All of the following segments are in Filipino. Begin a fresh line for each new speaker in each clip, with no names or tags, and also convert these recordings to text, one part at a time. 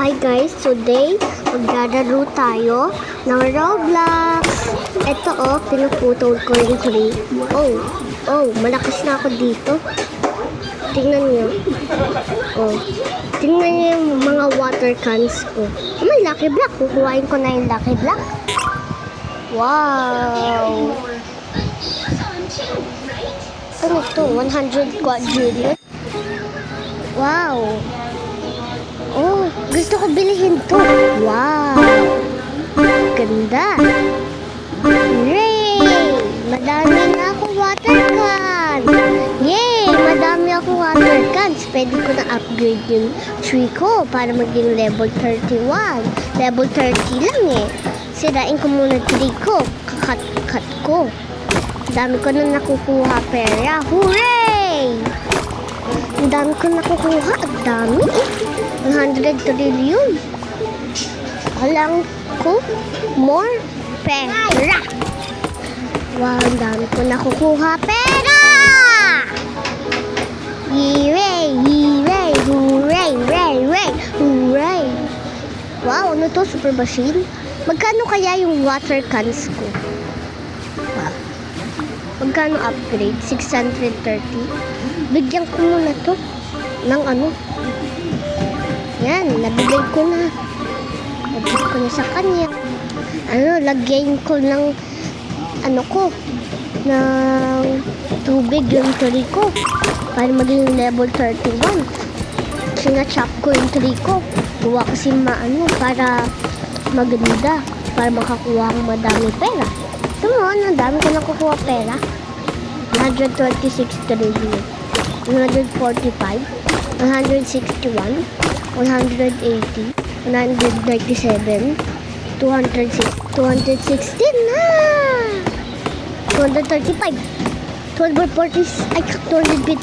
Hi guys, today maglalaro tayo ng Roblox. Ito pinuputol ko yung tree. Malakas na ako dito. Tingnan niyo. Tingnan niyo yung mga water cans ko. May lucky block. Kukuhain ko na yung lucky block. Wow! Ano to? 100 quadrillion? Wow! Gusto ko bilihin to. Wow! Ganda! Yay! Madami na akong water can! Yay! Madami akong water cans. Pwede ko na upgrade yung tree ko para maging level 31. Level 30 lang Sirain ko muna tree ko. Kakat ko. Dami ko na nakukuha pera. Hooray! Ang dami ko nakukuha. Ang dami 100 trillion. Alam ko more pera. Wow, ang dami ko nakukuha pera. Hooray! Hooray! Hooray! Hooray! Hooray! Wow, ano to? Super machine? Magkano kaya yung water cans ko? Wow. Magkano upgrade? 630? Bigyan ko muna to ng Yan, nabigay ko na. Nabigay ko na sa kanya. Lagyan ko ng ng tubig yung tree ko para maging level 31. Sinachop ko yung tree ko. Gawa kasi para maganda, para makakuha akong madami pera. Ito mo, ang dami ko nakukuha pera. 126 trillion, 145, 161, 180, 197, 216 na! 235, 240, 251,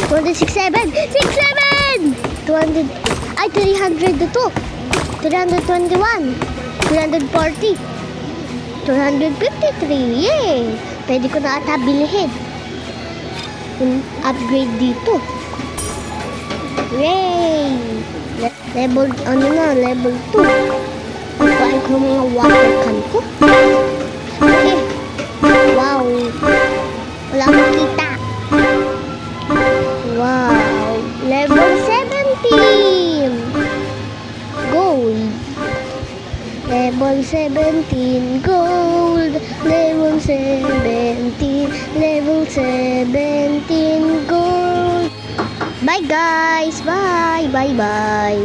267, 200, 300 na to! 321, 340, 253, yay! Pwede ko na ata bilhin. Upgrade dito. Yay! Level 2. Kuhaan ko mga water can ko. Okay. Wow! Wala akong kita. Wow! Level 17! Gold! Level 17 gold. Level 17. Level 17 gold. Bye guys. Bye. Bye bye.